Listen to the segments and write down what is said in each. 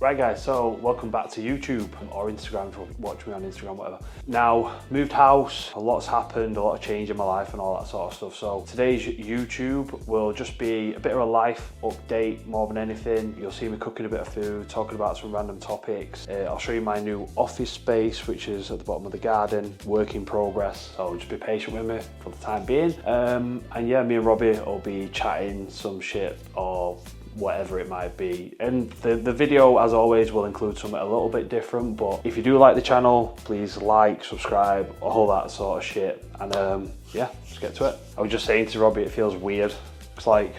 Right guys, so welcome back to YouTube or Instagram if you watch me on Instagram, whatever. Now, moved house, a lot's happened, a lot of change in my life and all that sort of stuff. So today's YouTube will just be a bit of a life update more than anything. You'll see me cooking a bit of food, talking about some random topics. I'll show you my new office space, which is at the bottom of the garden, work in progress. So just be patient with me for the time being. And yeah, me and Robbie will be chatting some shit or whatever it might be. And the video, as always, will include something a little bit different, but if you do like the channel, please like, subscribe, all that sort of shit. And yeah, let's get to it. I was just saying to Robbie, it feels weird. It's like,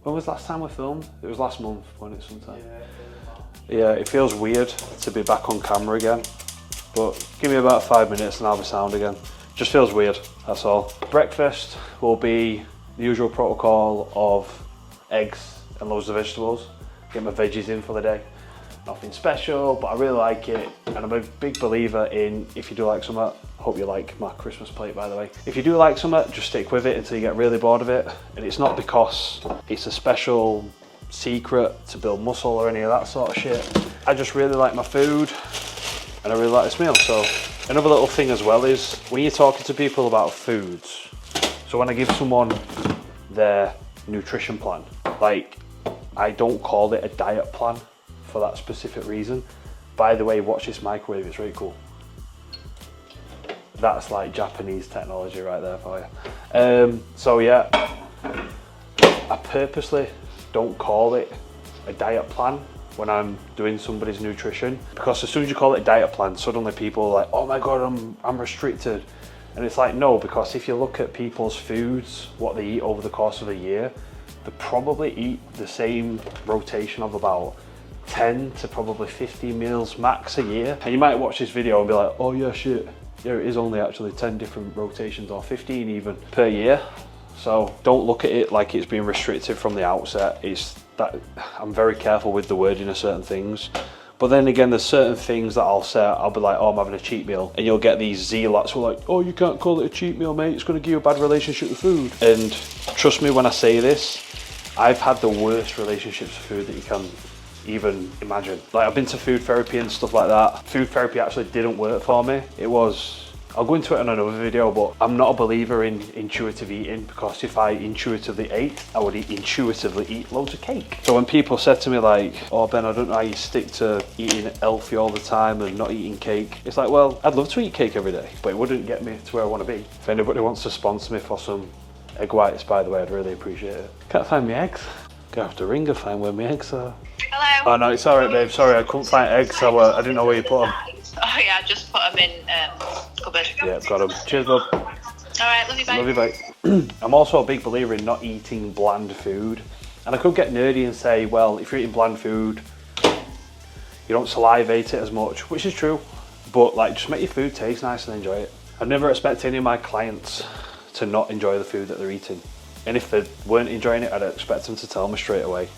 when was the last time we filmed? It was last month, wasn't it, sometime? Yeah, it feels weird to be back on camera again, but give me about 5 minutes and I'll be sound again. Just feels weird, that's all. Breakfast will be the usual protocol of eggs and loads of vegetables. Get my veggies in for the day. Nothing special, but I really like it. And I'm a big believer in, if you do like something, hope you like my Christmas plate, by the way. If you do like something, just stick with it until you get really bored of it. And it's not because it's a special secret to build muscle or any of that sort of shit. I just really like my food and I really like this meal. So another little thing as well is when you're talking to people about foods, so when I give someone their nutrition plan, like, I don't call it a diet plan for that specific reason. By the way, watch this microwave, it's really cool. That's like Japanese technology right there for you. So yeah, I purposely don't call it a diet plan when I'm doing somebody's nutrition, because as soon as you call it a diet plan, suddenly people are like, oh my God, I'm restricted. And it's like, no, because if you look at people's foods, what they eat over the course of a year, they probably eat the same rotation of about 10 to probably 50 meals max a year. And you might watch this video and be like, oh yeah, shit, yeah, it is only actually 10 different rotations or 15 even per year. So don't look at it like it's being restricted from the outset. It's that I'm very careful with the wording of certain things. But then again, there's certain things that I'll say, I'll be like, oh, I'm having a cheat meal. And you'll get these zealots who are like, oh, you can't call it a cheat meal, mate. It's going to give you a bad relationship with food. And trust me when I say this, I've had the worst relationships with food that you can even imagine. Like, I've been to food therapy and stuff like that. Food therapy actually didn't work for me. It was, I'll go into it in another video, but I'm not a believer in intuitive eating, because if I intuitively ate, I would intuitively eat loads of cake. So when people said to me like, oh Ben, I don't know how you stick to eating healthy all the time and not eating cake. It's like, well, I'd love to eat cake every day, but it wouldn't get me to where I want to be. If anybody wants to sponsor me for some egg whites, by the way, I'd really appreciate it. Can't find my eggs. Gonna have to ring and find where my eggs are. Hello. Oh no, it's alright babe, sorry, I couldn't find eggs, so I didn't know where you put them. Oh yeah, just put them in cupboard. Yeah, got them. Cheers, bub. Alright, love you, bye. Love you, bye. I'm also a big believer in not eating bland food. And I could get nerdy and say, well, if you're eating bland food, you don't salivate it as much, which is true. But like, just make your food taste nice and enjoy it. I never expect any of my clients to not enjoy the food that they're eating. And if they weren't enjoying it, I'd expect them to tell me straight away.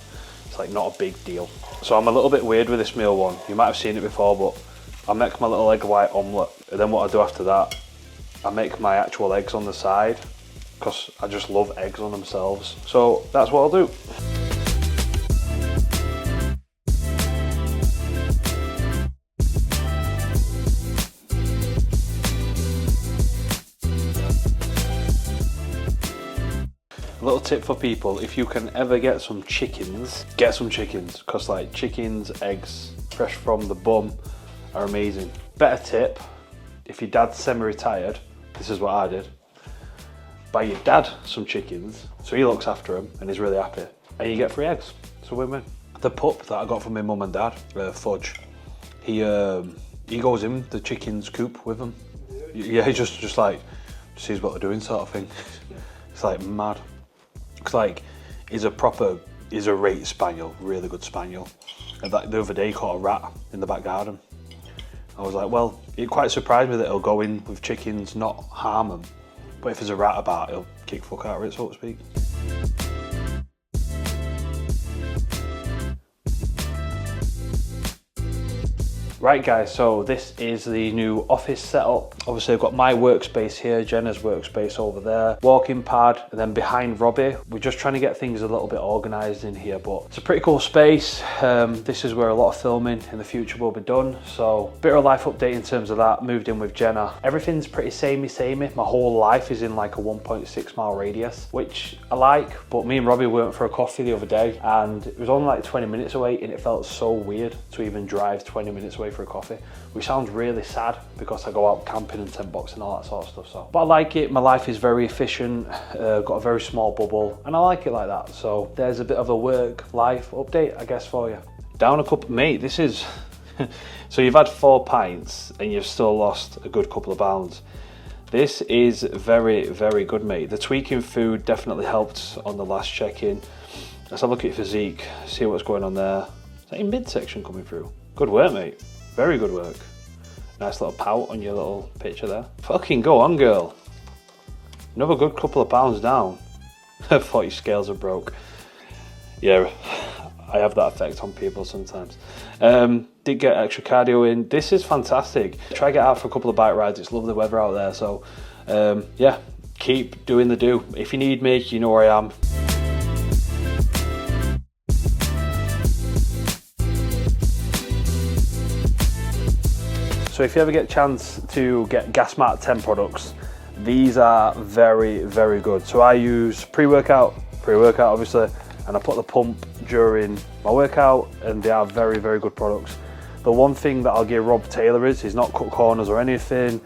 It's like not a big deal. So I'm a little bit weird with this meal one. You might have seen it before, but I make my little egg white omelette. And then what I do after that, I make my actual eggs on the side, because I just love eggs on themselves. So that's what I'll do. A little tip for people, if you can ever get some chickens, get some chickens, because like chickens, eggs, fresh from the bum are amazing. Better tip, if your dad's semi-retired, this is what I did, buy your dad some chickens, so he looks after them and he's really happy, and you get free eggs. It's a win-win. The pup that I got from my mum and dad, Fudge, he goes in the chicken's coop with them. Yeah, he just like, sees what they're doing sort of thing. It's like mad. Cause like, he's a rate spaniel, really good spaniel. And like the other day he caught a rat in the back garden. I was like, well, it quite surprised me that he'll go in with chickens, not harm them. But if there's a rat about, he'll kick fuck out of it, so to speak. Right guys, so this is the new office setup. Obviously I've got my workspace here, Jenna's workspace over there, walking pad, and then behind Robbie. We're just trying to get things a little bit organised in here, but it's a pretty cool space. This is where a lot of filming in the future will be done. So bit of a life update in terms of that. Moved in with Jenna. Everything's pretty samey. My whole life is in like a 1.6 mile radius, which I like, but me and Robbie went for a coffee the other day and it was only like 20 minutes away and it felt so weird to even drive 20 minutes away for a coffee, which sounds really sad because I go out camping and tent box and all that sort of stuff. So, but I like it. My life is very efficient. Got a very small bubble, and I like it like that. So there's a bit of a work life update, I guess, for you. Down a couple, mate. This is so you've had 4 pints and you've still lost a good couple of pounds. This is very, very good, mate. The tweaking food definitely helped on the last check-in. Let's have a look at your physique, see what's going on there. Is that your midsection coming through? Good work, mate. Very good work. Nice little pout on your little picture there. Fucking go on, girl. Another good couple of pounds down. I thought your scales are broke. Yeah, I have that effect on people sometimes. Did get extra cardio in. This is fantastic. Try get out for a couple of bike rides. It's lovely weather out there. So yeah, keep doing the do. If you need me, you know where I am. So if you ever get a chance to get Gasmart 10 products, these are very, very good. So I use pre-workout obviously, and I put the pump during my workout, and they are very, very good products. The one thing that I'll give Rob Taylor is he's not cut corners or anything.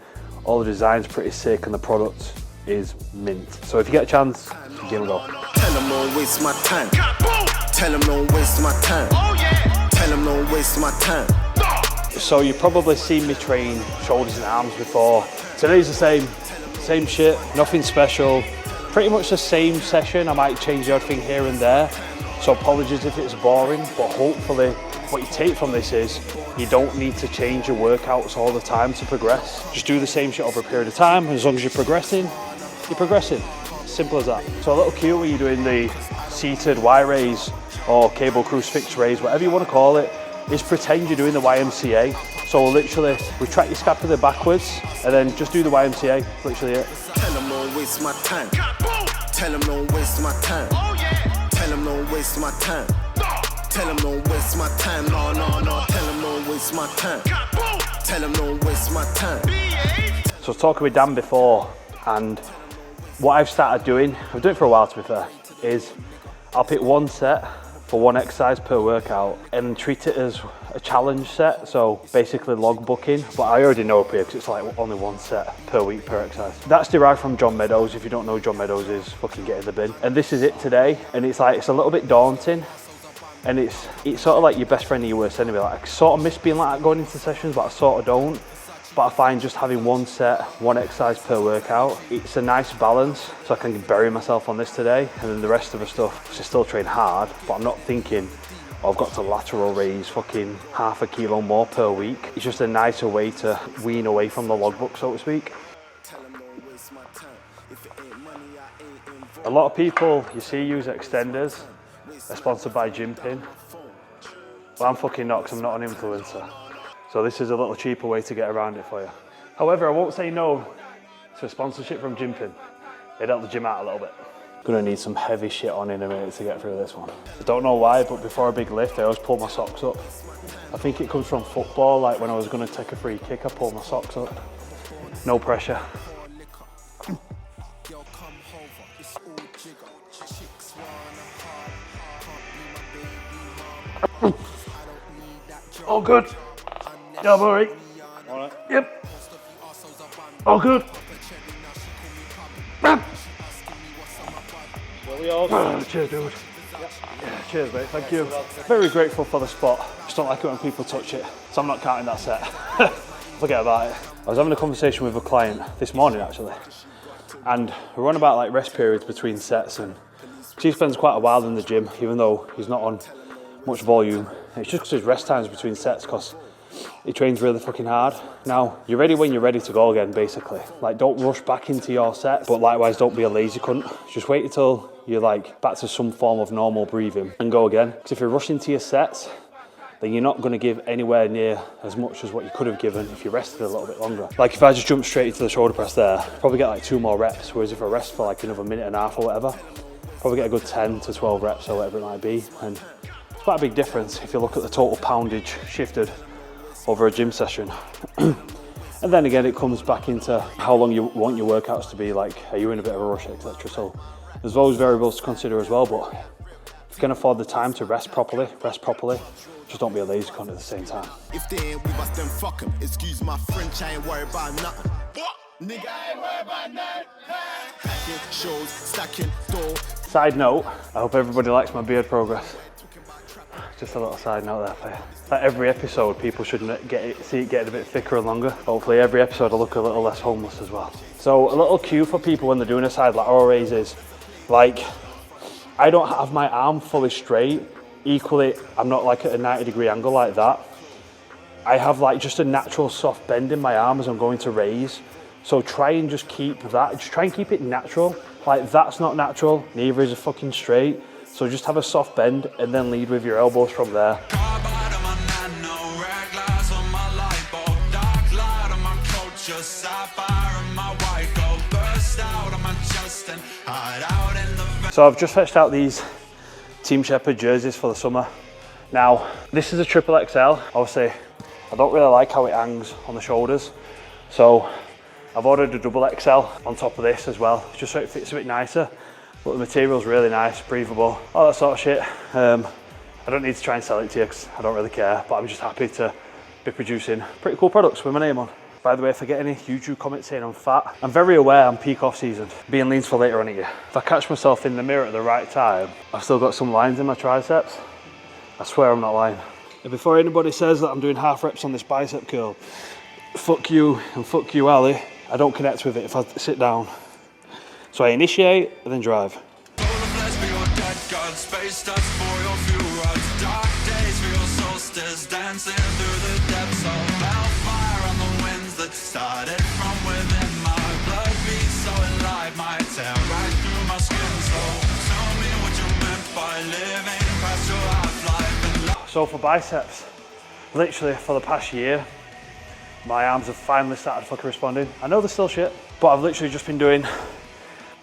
All the design's pretty sick and the product is mint. So if you get a chance, give it a go. Tell them don't waste my time. Tell them don't waste my time. Tell them don't waste my time. So you've probably seen me train shoulders and arms before. Today's the same shit, nothing special. Pretty much the same session. I might change the odd thing here and there. So apologies if it's boring, but hopefully what you take from this is you don't need to change your workouts all the time to progress. Just do the same shit over a period of time. As long as you're progressing, you're progressing. Simple as that. So a little cue when you're doing the seated Y raise or cable crucifix raise, whatever you want to call it, is pretend you're doing the YMCA. So literally, retract your scapula backwards and then just do the YMCA, literally it. Tell them don't waste my time. Tell them don't waste my time. Tell them don't waste my time. Tell them don't waste my time. No. Tell them don't waste my time. Tell them don't waste my time. So I was talking with Dan before, and what I've started doing, I've done it for a while to be fair, is I'll pick one set for one exercise per workout and treat it as a challenge set, so basically log booking, but I already know up here because it's like only one set per week per exercise. That's derived from John Meadows. If you don't know who John Meadows is, fucking get in the bin. And this is it today, and it's like, it's a little bit daunting, and it's sort of like your best friend and your worst enemy. Like I sort of miss being like that going into sessions, but I sort of don't. But I find just having one set, one exercise per workout, it's a nice balance. So I can bury myself on this today, and then the rest of the stuff, so still train hard, but I'm not thinking, oh, I've got to lateral raise fucking half a kilo more per week. It's just a nicer way to wean away from the logbook, so to speak. A lot of people you see use extenders. They're sponsored by Gympin. Well, I'm fucking not, because I'm not an influencer. So this is a little cheaper way to get around it for you. However, I won't say no to a sponsorship from Gympin. It'd help the gym out a little bit. Gonna need some heavy shit on in a minute to get through this one. I don't know why, but before a big lift, I always pull my socks up. I think it comes from football, like when I was gonna take a free kick, I pulled my socks up. No pressure. All good. Yeah, I'm alright. Alright. Yep. All good. Cheers, dude. Yeah, cheers, mate. Thank you. Very grateful for the spot. Just don't like it when people touch it, so I'm not counting that set. Forget about it. I was having a conversation with a client this morning actually, and we're on about like rest periods between sets, and he spends quite a while in the gym, even though he's not on much volume. It's just because his rest times between sets, because he trains really fucking hard. Now, you're ready when you're ready to go again, basically. Like, don't rush back into your set, but likewise, don't be a lazy cunt. Just wait until you're like back to some form of normal breathing and go again. Because if you're rushing to your sets, then you're not going to give anywhere near as much as what you could have given if you rested a little bit longer. Like if I just jump straight into the shoulder press there, probably get like 2 more reps, whereas if I rest for like another minute and a half or whatever, probably get a good 10 to 12 reps or whatever it might be. And it's quite a big difference if you look at the total poundage shifted over a gym session. And then again, it comes back into how long you want your workouts to be, like are you in a bit of a rush, etc. So there's those variables to consider as well, but if you can afford the time to rest properly. Just don't be a lazy cunt at the same time. If they ain't with us, then fuck 'em. Excuse my French, I ain't worried about nothing. Nigga, I ain't worried about nothing. Packing, shows, stacking, door. Side note, I hope everybody likes my beard progress. Just a little side note there for you. Like every episode, people should see it getting a bit thicker and longer. Hopefully every episode I'll look a little less homeless as well. So a little cue for people when they're doing a side lateral raise is, like, I don't have my arm fully straight. Equally, I'm not like at a 90-degree angle like that. I have like just a natural soft bend in my arm as I'm going to raise. So try and just keep that, just try and keep it natural. Like that's not natural, neither is a fucking straight. So just have a soft bend and then lead with your elbows from there. So I've just fetched out these Team Shepherd jerseys for the summer. Now, this is a triple XL. Obviously, I don't really like how it hangs on the shoulders. So I've ordered a double XL on top of this as well, just so it fits a bit nicer. But the material's really nice, breathable, all that sort of shit. I don't need to try and sell it to you because I don't really care, but I'm just happy to be producing pretty cool products with my name on. By the way, if I get any YouTube comments saying I'm fat, I'm very aware I'm peak off season, being lean for later on in the year. If I catch myself in the mirror at the right time, I've still got some lines in my triceps. I swear I'm not lying. And before anybody says that I'm doing half reps on this bicep curl, fuck you and fuck you, Ali. I don't connect with it if I sit down. So I initiate and then drive. Started from within, my blood beats so alive, my tear right through my skin. So tell me what you meant by living past your half-life. So for biceps, literally for the past year, my arms have finally started fucking responding. I know they're still shit, but I've literally just been doing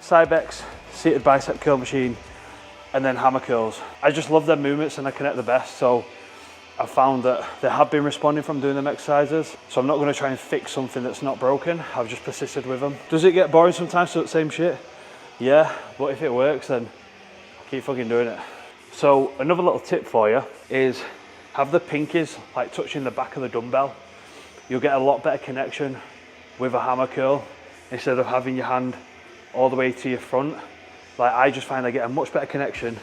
Cybex, seated bicep curl machine, and then hammer curls. I just love them movements and I connect the best. So I found that they have been responding from doing them exercises. So I'm not going to try and fix something that's not broken. I've just persisted with them. Does it get boring sometimes to do the same shit? Yeah, but if it works, then keep fucking doing it. So another little tip for you is have the pinkies like touching the back of the dumbbell. You'll get a lot better connection with a hammer curl instead of having your hand all the way to your front. Like I just find I get a much better connection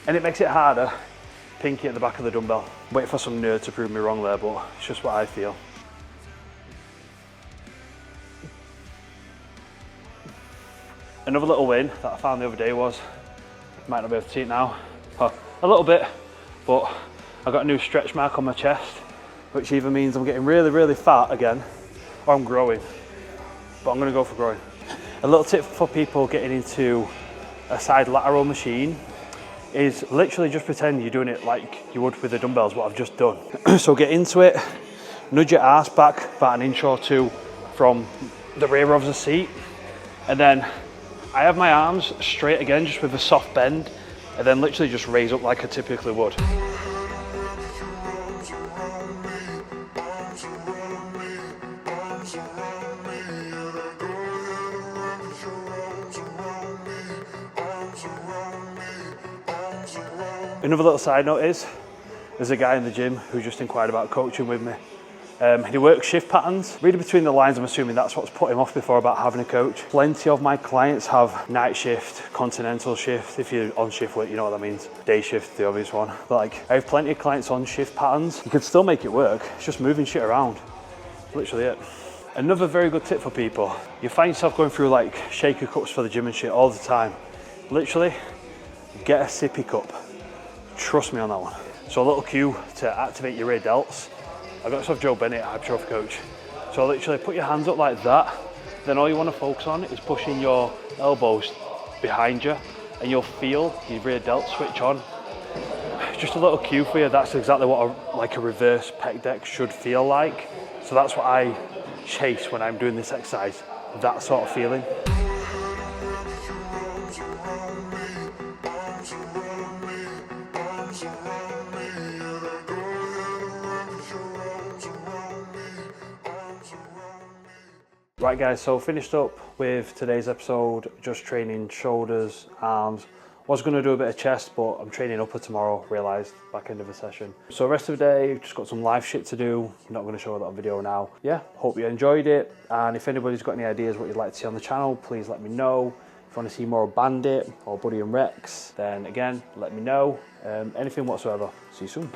and it makes it harder. Pinky at the back of the dumbbell. Wait for some nerd to prove me wrong there, but it's just what I feel. Another little win that I found the other day was, might not be able to see it now, a little bit, but I got a new stretch mark on my chest, which either means I'm getting really, really fat again, or I'm growing, but I'm gonna go for growing. A little tip for people getting into a side lateral machine is literally just pretend you're doing it like you would with the dumbbells, what I've just done. So get into it, nudge your ass back about an inch or two from the rear of the seat, and then I have my arms straight again, just with a soft bend, and then literally just raise up like I typically would. Another little side note is, there's a guy in the gym who just inquired about coaching with me. He works shift patterns. Reading between the lines, I'm assuming that's what's put him off before about having a coach. Plenty of my clients have night shift, continental shift. If you're on shift work, you know what that means. Day shift, the obvious one. But like, I have plenty of clients on shift patterns. You can still make it work. It's just moving shit around. Literally it. Another very good tip for people. You find yourself going through like shaker cups for the gym and shit all the time. Literally, get a sippy cup. Trust me on that one. So a little cue to activate your rear delts. I got myself Joe Bennett, hypertrophy coach. So literally put your hands up like that. Then all you want to focus on is pushing your elbows behind you, and you'll feel your rear delts switch on. just a little cue for you. That's exactly what a reverse pec deck should feel like. So that's what I chase when I'm doing this exercise, that sort of feeling. Right guys, so finished up with today's episode, just training shoulders, arms. Was going to do a bit of chest, but I'm training upper tomorrow, realised, back end of the session. So rest of the day, just got some live shit to do. I'm not going to show that on video now. Yeah, hope you enjoyed it. And if anybody's got any ideas what you'd like to see on the channel, please let me know. If you want to see more of Bandit or Buddy and Rex, then again, let me know. Anything whatsoever. See you soon.